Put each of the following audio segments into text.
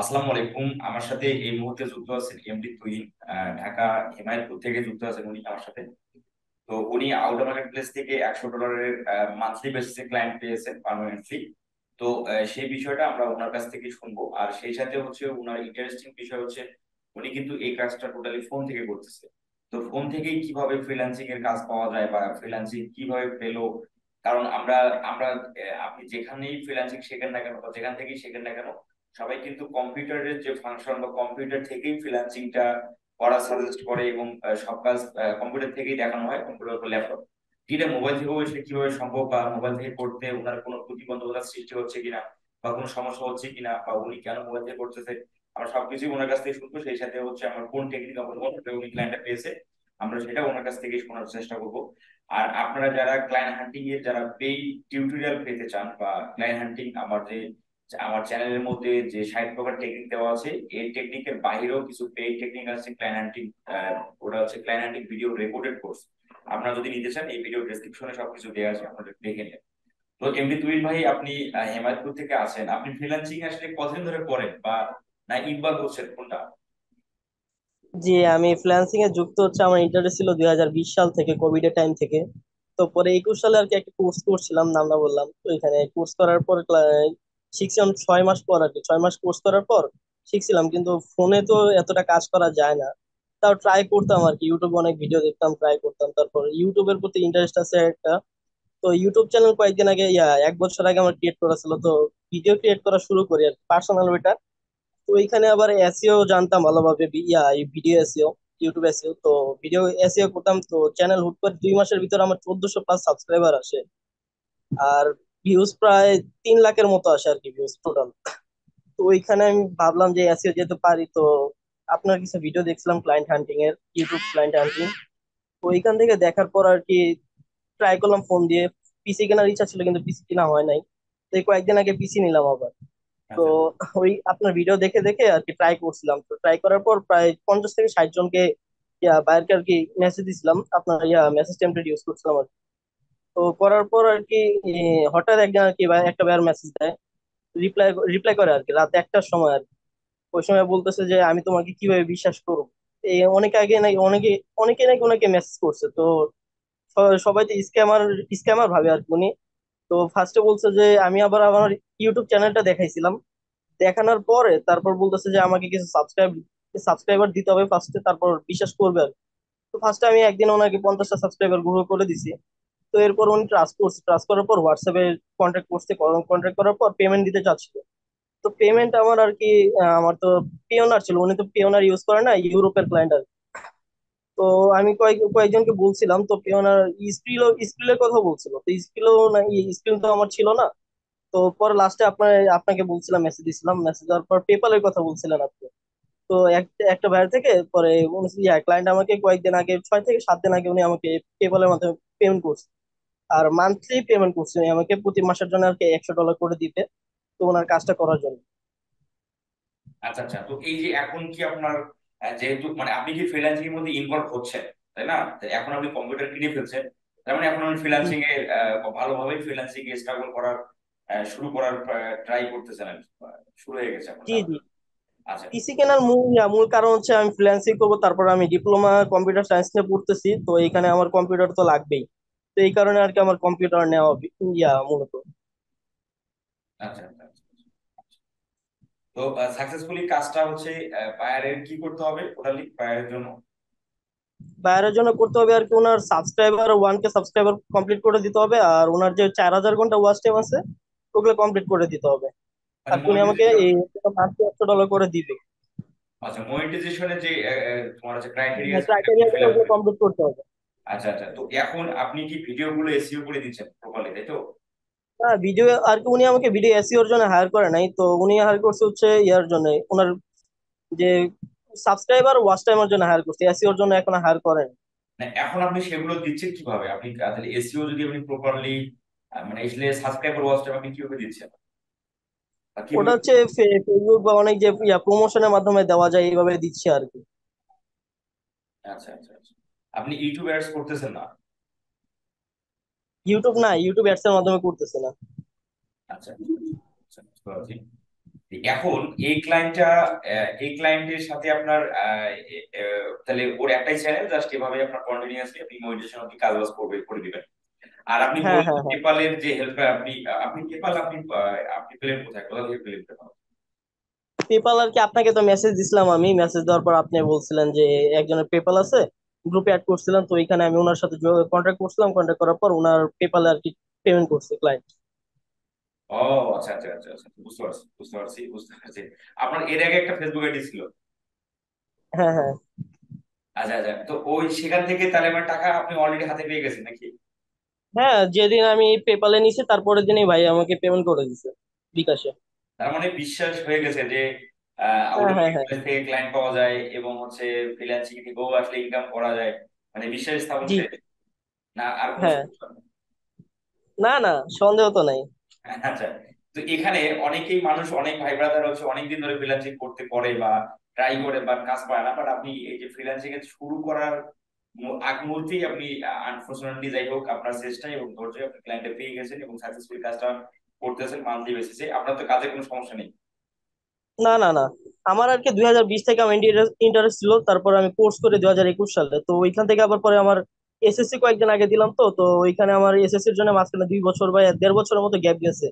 আসসালামু আলাইকুম। আমার সাথে এই মুহূর্তে যুক্ত আছেন এমডি তুহিন। ঢাকা হিমায়তপুর থেকে যুক্ত আছেন উনি আমার সাথে। তো উনি আউটার মার্কেট প্লেস থেকে $100 মান্থলি বেসিসে ক্লায়েন্ট পেয়েছেন পার্মানেন্টলি। তো সেই বিষয়টা আমরা ওনার কাছ থেকে শুনবো। আর সেই সাথে হচ্ছে ওনার ইন্টারেস্টিং বিষয় হচ্ছে উনি কিন্তু এই কাজটা টোটালি ফোন থেকে করতেছে। তো ফোন থেকেই কিভাবে ফ্রিল্যান্সিং এর কাজ পাওয়া যায় বা ফ্রিল্যান্সিং কিভাবে পেলো। কারণ আমরা আমরা আপনি যেখানেই ফ্রিল্যান্সিং শেখেন না কেন বা যেখান থেকেই শেখেন না কেন, সবাই কিন্তু কম্পিউটারের যে ফাংশন বা কম্পিউটার থেকেই ফ্রিল্যান্সিংটা করা সাজেস্ট করে, এবং সব কাজ কম্পিউটার থেকেই দেখানো হয়, কম্পিউটার বা ল্যাপটপ। যেটা মোবাইল থেকেও সেটা কিভাবে সম্ভব, বা মোবাইল থেকে করতে ওনার কোনো প্রতিবন্ধকতা সৃষ্টি হচ্ছে কিনা বা কোনো সমস্যা হচ্ছে কিনা, বা উনি কেন মোবাইল থেকে করতেছে, আমরা সবকিছুই ওনার কাছ থেকে শুনবো। সেই সাথে হচ্ছে আমার কোন টেকনিক অবলম্বন করে উনি ক্লায়েন্টটা পেয়েছে, আমরা সেটা ওনার কাছ থেকে শোনার চেষ্টা করব। আর আপনারা যারা ক্লায়েন্ট হান্টিং এর যারা পেইড টিউটোরিয়াল পেতে চান, বা ক্লায়েন্ট হান্টিং আমার চ্যানেলের মধ্যে যে 60 প্রকার টেকনিক দেওয়া আছে, এই টেকনিকের বাইরেও কিছু পেইড টেকনিক আছে ক্লায়েন্ট হান্টিং। ওটা হচ্ছে ক্লায়েন্ট হান্টিং ভিডিও রেকর্ডেড কোর্স। আপনারা যদি নিতে চান এই ভিডিও ডেসক্রিপশনে সবকিছু দেওয়া আছে, আপনারা দেখে নেন। তো এমনি তুহিন ভাই, আপনি হেমায়তপুর থেকে আছেন, আপনি ফ্রিল্যান্সিং আসলে কতদিন ধরে করেন, বা না ইনভলভ হচ্ছেন কোনটা? জি, আমি ফ্রিল্যান্সিং এ যুক্ত হচ্ছে। আমার ইন্টারেস্ট ছিল 2020 সাল থেকে, কোভিড এর টাইম থেকে। তো পরে 21 সালে আর কি একটা কোর্স করছিলাম, নাম না বললাম। তো এখানে কোর্স করার পর শিখছিলাম 6 মাস পর আর কি। 6 মাস কোর্স করার পর শিখছিলাম, কিন্তু ফোনে তো এতটা কাজ করা যায় না। তাও ট্রাই করতাম আর কি, ইউটিউবে অনেক ভিডিও দেখতাম, ট্রাই করতাম। তারপর ইউটিউবের প্রতি ইন্টারেস্ট আছে একটা। তো ইউটিউব চ্যানেল কয়েকদিন আগে, 1 বছর আগে আমার ক্রিয়েট করা ছিল। তো ভিডিও ক্রিয়েট করা শুরু করি আর পার্সোনাল। তো এখানে আবার এসইও জানতাম ভালোভাবে, এই ভিডিও এসইও, ইউটিউব এসইও। তো ভিডিও এসইও করতাম। তো চ্যানেল হুট করে 2 মাসের ভিতর আমার 1400+ সাবস্ক্রাইবার আসে। আর ভিউজ প্রায় 3 লাখের মতো আসে আর কি, ভিউজ টোটাল। তো ওইখানে আমি ভাবলাম যে এসইও যেহেতু পারি, তো আপনার কিছু ভিডিও দেখছিলাম ক্লায়েন্ট হান্টিং এর, ইউটিউব ক্লায়েন্ট হান্টিং। তো ওইখান থেকে দেখার পর আর কি ট্রাই করলাম ফোন দিয়ে। পিসি কেনার ইচ্ছা ছিল, কিন্তু পিসি কেনা হয় নাই। তো এই কয়েকদিন আগে পিসি নিলাম আবার। তো আচ্ছা ওই আপনার ভিডিও দেখে দেখে আর কি ট্রাই করছিলাম। তো ট্রাই করার পর প্রায় 50 থেকে 60 জনকে বাইরকে আর কি মেসেজ দিছিলাম। আপনার মেসেজ টেমপ্লেট ইউজ করছিলাম আর কি। তো করার পর আর কি হঠাৎ একজন আর কি একটা বাইর মেসেজ দেয়, রিপ্লাই রিপ্লাই করে আর কি রাত 1টার সময় আর কি। ওই সময় বলতেছে যে আমি তোমাকে কিভাবে বিশ্বাস করবো। এই অনেক আগে নাকি অনেকে নাকি ওনাকে মেসেজ করছে। তো সবাই তো স্ক্যামার স্ক্যামার ভাবে আর কি উনি। তো ফার্স্টে বলছে যে আমি আবার আমার ইউটিউব চ্যানেলটা দেখাইছিলাম। দেখানোর পরে তারপর বলতেছে যে আমাকে কিছু সাবস্ক্রাইবার দিতে হবে ফার্স্টে, তারপর বিশ্বাস করবে আর কি। তো ফার্স্টে আমি একদিন ওনাকে 50টা সাবস্ক্রাইবার গ্রো করে দিছি। তো এরপর উনি ট্রাস্ট করার পর হোয়াটসঅ্যাপে কন্ট্যাক্ট করতে, কন্ট্যাক্ট করার পর পেমেন্ট দিতে চাচ্ছিল। তো পেমেন্ট আমার আর কি, আমার তো পিওনার ছিল, উনি তো পিওনার ইউজ করে না, ইউরোপের ক্লায়েন্ট আর কি। তো আমি কয়েকজনকে বলছিলাম। তো পিওনার স্কিলের কথা বলছিল। তো স্কিল তো আমার ছিল না। তো পরে লাস্টে আপনাকে বলছিলাম, মেসেজ দিছিলাম। মেসেজ দেওয়ার পর পেপালের কথা বলছিলেন আপনি। তো একটা বাইরে থেকে পরে ক্লায়েন্ট আমাকে কয়েকদিন আগে, 6 থেকে 7 দিন আগে উনি আমাকে পেপালের মাধ্যমে পেমেন্ট করছে। আর মান্থলি পেমেন্ট করছে উনি আমাকে, প্রতি মাসের জন্য আর কি $100 করে দিতে, তো ওনার কাজটা করার জন্য। আচ্ছা আচ্ছা। তো এই যে এখন কি আপনার যেহেতু মানে আপনি কি ফ্রিল্যান্সিং এর মধ্যে ইনভলভ হচ্ছেন, তাই না? তো এখন আপনি কম্পিউটার কিনে ফেলছেন, তার মানে এখন আপনি জি, ফ্রিল্যান্সিং এ ভালোভাবে ফ্রিল্যান্সিং এ স্ট্রাগল করার শুরু করার ট্রাই করতেছেন আর কি। শুরু হয়ে গেছে এখন, জি, না? জি। আচ্ছা পিসি কেনার মূল কারণ হচ্ছে আমি ফ্রিল্যান্সিং করবো। তারপর আমি ডিপ্লোমা কম্পিউটার সায়েন্স নিয়ে পড়তেছি, তো এখানে আমার কম্পিউটার তো লাগবেই। তো এই কারণে আর কি আমার কম্পিউটার নেওয়া মূলত। আচ্ছা আচ্ছা আচ্ছা। তো সাকসেসফুলি কাজটা হচ্ছে বায়ারের কি করতে হবে টোটালি বায়ারের জন্য? বাইরের জন্য করতে হবে আর কি, ওনার সাবস্ক্রাইবার কমপ্লিট করে দিতে হবে। আর ওনার যে 4000 ঘন্টা ওয়াচ টাইম আছে, ওগুলো কমপ্লিট করে দিতে হবে। মানে আর উনি আমাকে মনিটাইজেশন। এই মান্থলি $100 করে দিবে। আচ্ছা, মনিটাইজেশনের যে তোমার হচ্ছে ক্রাইটেরিয়া হ্যাঁ, আছে সেটা আপনি ক্রাইটেরিয়া ফিল গুলো আপ ওগুলো করে দিবেন। কমপ্লিট করতে হবে। আচ্ছা আচ্ছা। তো এখন আপনি কি ভিডিও গুলো এসইও করে দিচ্ছেন প্রপারলি, তাই তো? হ্যাঁ, ভিডিও আর কি উনি আমাকে ভিডিও এসইওর জন্য হায়ার করে নাই। তো উনি হায়ার করছে হচ্ছে ইয়ার জন্য, ওনার যে সাবস্ক্রাইবার ওয়াচ টাইমের জন্য হায়ার করছে, এসইওর জন্য এখন হায়ার করেন। না, এখন আপনি সেগুলো দিচ্ছেন কিভাবে? আপনি তাহলে এসইও যদি আপনি প্রপারলি মানে আসলে সাবস্ক্রাইবার ওয়াচ টাইম আপনি কিভাবে দিচ্ছেন বা ওটা কিভাবে? হচ্ছে ফেসবুক বা অনেক যে প্রমোশনের মাধ্যমে দেওয়া যায়, এইভাবে দিচ্ছে আর কি। আচ্ছা আচ্ছা আচ্ছা। আপনি ইউটিউব অ্যাডস করতেছেন না? ইউটিউব না, ইউটিউব অ্যাডস এর মাধ্যমে করতেছে না। আচ্ছা আচ্ছা আচ্ছা আচ্ছা, বুঝতে পারছি। এখন এই ক্লায়েন্টটা, এই ক্লায়েন্টের সাথে আপনার তাহলে ওর একটাই চ্যানেল, জাস্ট এভাবে আপনার কন্টিনিউয়াসলি আপনি মনিটাইজেশন আপনি কাজ বাজ করবে করে দিবেন। আর আপনি হ্যাঁ বললেন হ্যাঁ হ্যাঁ। পেপালের যে হেল্পার, আপনি আপনি পেপাল আপনি আপনি পেলেন কোথায়, কোথা থেকে পেলেন পেপাল? পেপাল আর কি আপনাকে তো মেসেজ দিছিলাম, আমি মেসেজ দেওয়ার পর আপনি বলছিলেন যে একজনের পেপাল আছে, গ্রুপে অ্যাড করছিলেন, তো এখানে আমি ওনার সাথে কন্ট্যাক্ট করছিলাম, কন্ট্যাক্ট করার পর ওনার পেপালে আর কি পেমেন্ট করছে ক্লায়েন্ট। ও আচ্ছা আচ্ছা আচ্ছা আচ্ছা, বুঝতে পারছি বুঝতে পারছি বুঝতে পারছি। আপনার এর আগে একটা ফেসবুক আইডি ছিল? হ্যাঁ হ্যাঁ। আচ্ছা আচ্ছা, তো ওই সেখান থেকে তাহলে আমার টাকা আপনি অলরেডি হাতে পেয়ে গেছেন নাকি? হ্যাঁ, যেদিন আমি পেপালে নিছি তারপরের দিনই ভাই আমাকে পেমেন্ট করে দিছে বিকাশে। তার মানে বিশ্বাস হয়ে গেছে যে হ্যাঁ হ্যাঁ আউটসোর্সিং হ্যাঁ। থেকে ক্লায়েন্ট পাওয়া যায় এবং হচ্ছে ফ্রিল্যান্সিং থেকেও আসলে ইনকাম করা যায়, মানে বিশ্বাস স্থাপন জি। শেষ? না আর কোনো হ্যাঁ। সমস্যা? না না, সন্দেহ তো নাই। আচ্ছা, তো এখানে অনেকেই মানুষ, অনেক ভাই ব্রাদার হচ্ছে অনেকদিন ধরে ফ্রিল্যান্সিং করতে করে বা ট্রাই করে বা কাজ পায় না, বাট আপনি এই যে ফ্রিল্যান্সিং এর শুরু করার আগ মুহূর্তেই আপনি আনফরচুনেটলি যাই হোক আপনার চেষ্টা এবং ধৈর্য আপনি ক্লায়েন্টে পেয়ে গেছেন এবং সাকসেসফুলি কাজটা করতেছেন মান্থলি বেসিসে, আপনার তো কাজে কোনো সমস্যা নেই। না না না, আমার আর কি 2020 থেকে আমার ইন্টারেস্ট ছিল, তারপর আমি কোর্স করে 2021 সালে, তো ওইখান থেকে আবার পরে আমার এসএসসি কয়েকদিন আগে দিলাম, তো তো ওইখানে আমার এসএসসির জন্য মাঝখানে 2 বছর বা 1.5 বছরের মতো গ্যাপ গেছে,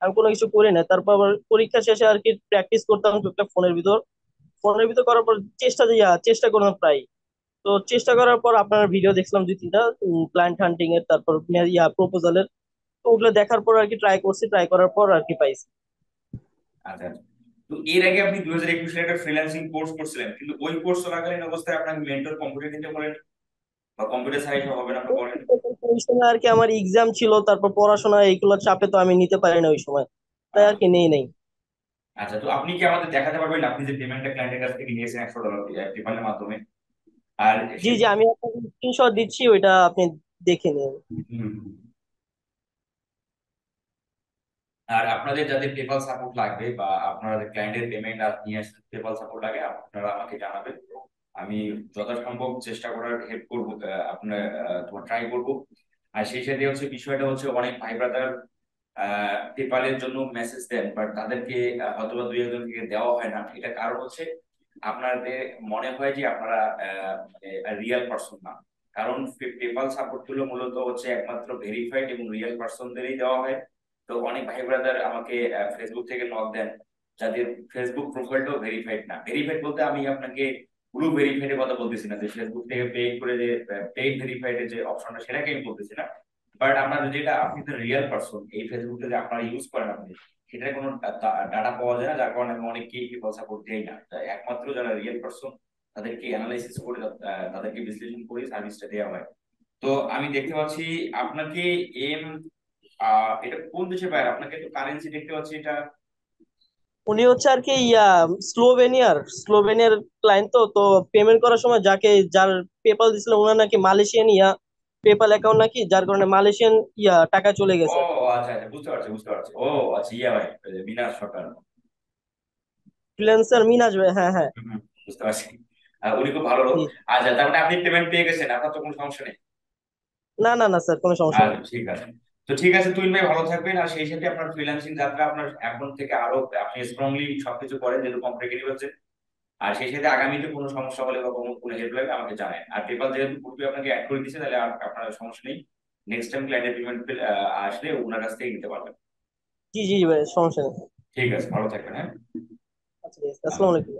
আমি কোনো কিছু করি না। তারপর আবার পরীক্ষা শেষে আর কি প্র্যাকটিস করতাম টুকটাক ফোনের ভিতর করার পর চেষ্টা করলাম প্রায়। তো চেষ্টা করার পর আপনার ভিডিও দেখছিলাম 2-3টা, ক্লায়েন্ট হান্টিং এর, তারপর প্রপোজালের, তো ওগুলো দেখার পর আর কি ট্রাই করার পর আর কি পাইছি। আচ্ছা আচ্ছা। তো এর আগে আপনি 2021 সালে একটা ফ্রিল্যান্সিং কোর্স করছিলেন, কিন্তু ওই কোর্স চলাকালীন অবস্থায় আপনাকে মেন্টর কম্পিউটার দিতে বলেন বা কম্পিউটার সাইন্স হবে না আপনি বলেন? ওই সময় আর কি আমার এক্সাম ছিল, তারপর পড়াশোনা, এইগুলোর চাপে তো আমি নিতে পারি না ওই সময়, তাই আর কি নেই নেই। আচ্ছা, তো আপনি কি আমাদের দেখাতে পারবেন আপনি যে পেমেন্টটা ক্লায়েন্টের কাছ থেকে নিয়েছেন $100 পেপালের মাধ্যমে? আর জি জি, আমি আপনাকে স্ক্রিনশট দিচ্ছি, ওইটা আপনি দেখে নিন। হুম, আর আপনাদের যাদের পেপাল সাপোর্ট লাগবে বা আপনাদের ক্লায়েন্টের পেমেন্ট আর নিয়ে আসতে পেপাল সাপোর্ট লাগে, আপনারা আমাকে জানাবেন। আমি যথাসম্ভব চেষ্টা করার হেল্প করবো, আপনার তোমার ট্রাই করব। আর সেই সাথে হচ্ছে বিষয়টা হচ্ছে অনেক ভাই ব্রাদার পেপালের জন্য মেসেজ দেন, বাট তাদেরকে হয়তো বা দুই একজন থেকে দেওয়া হয় না। এটা কারণ হচ্ছে আপনাদের মনে হয় যে আপনারা রিয়েল পার্সন না। কারণ পেপাল সাপোর্ট গুলো মূলত হচ্ছে একমাত্র ভেরিফাইড এবং রিয়েল পার্সনদেরই দেওয়া হয়। তো অনেক ভাই ব্রাদার আমাকে ফেসবুক থেকে নক দেন যাদের ফেসবুক প্রোফাইলটাও ভেরিফাইড না। ভেরিফাইড বলতে আমি আপনাকে ব্লু ভেরিফাইড এর কথা বলতেছি না, যে ফেসবুক থেকে পে করে যে পেইড ভেরিফাইড এর যে অপশনটা সেটাকে আমি বলতেছি না। বাট আপনার যেটা, আপনি তো রিয়েল পারসন, এই ফেসবুকটা যে আপনারা ইউজ করেন আপনি, সেটার কোনো ডাটা পাওয়া যায় না, যার কারণে আমি অনেককেই পিপল সাপোর্ট দেই না। তাই একমাত্র যারা রিয়েল পারসন তাদেরকে অ্যানালাইসিস করে তাদেরকে বিশ্লেষণ করে সার্ভিসটা দেওয়া হয়। তো আমি দেখতে পাচ্ছি আপনাকে এম এটা কোন দেশে বাইরে, আপনাকে তো কারেন্সি দেখতে পাচ্ছি এটা। উনি হচ্ছে আর কি স্লোভেনিয়ার ক্লায়েন্ট, তো তো পেমেন্ট করার সময় যার পেপাল দিছিল ওনার নাকি মালয়েশিয়ান পেপাল অ্যাকাউন্ট নাকি, যার কারণে মালয়েশিয়ান টাকা চলে ও গেছে। আচ্ছা আচ্ছা, বুঝতে পারছি বুঝতে পারছি। ও আচ্ছা, ইয়া ভাই, ওই যে বিনাশ সরকার। ফ্রিল্যান্সার মিনাজ ভাই, হ্যাঁ হ্যাঁ। হুম, বুঝতে পারছি। উনি খুব ভালো লোক। জি। আচ্ছা, তার মানে আপনি পেমেন্ট পেয়ে গেছেন, আপনার তো কোনো সমস্যা নেই? না না না স্যার, কোনো সমস্যা আচ্ছা নেই। ঠিক আছে। তো ঠিক আছে তুহিন ভাই, ভালো থাকবেন। আর সেই সাথে আপনার ফ্রিল্যান্সিং যাত্রা আপনার এখন থেকে আরো আপনি স্ট্রংলি সবকিছু করেন, যেহেতু কম্পিটিটিভ হচ্ছে। আর সেই সাথে আগামীতে কোনো সমস্যা হলে বা কোনো হেল্প লাগলে আমাকে জানান। আর পেপাল যেহেতু পূর্বে আপনাকে অ্যাড করে দিচ্ছে, তাহলে আর আপনার সমস্যা নেই। নেক্সট টাইম ক্লায়েন্টের পেমেন্ট আসলে ওনার কাছ থেকে নিতে পারবেন। জি জি ভাই, সমস্যা নেই। ঠিক আছে, ভালো থাকবেন, হ্যাঁ। আচ্ছা, ঠিক আছে। আসসালামু আলাইকুম।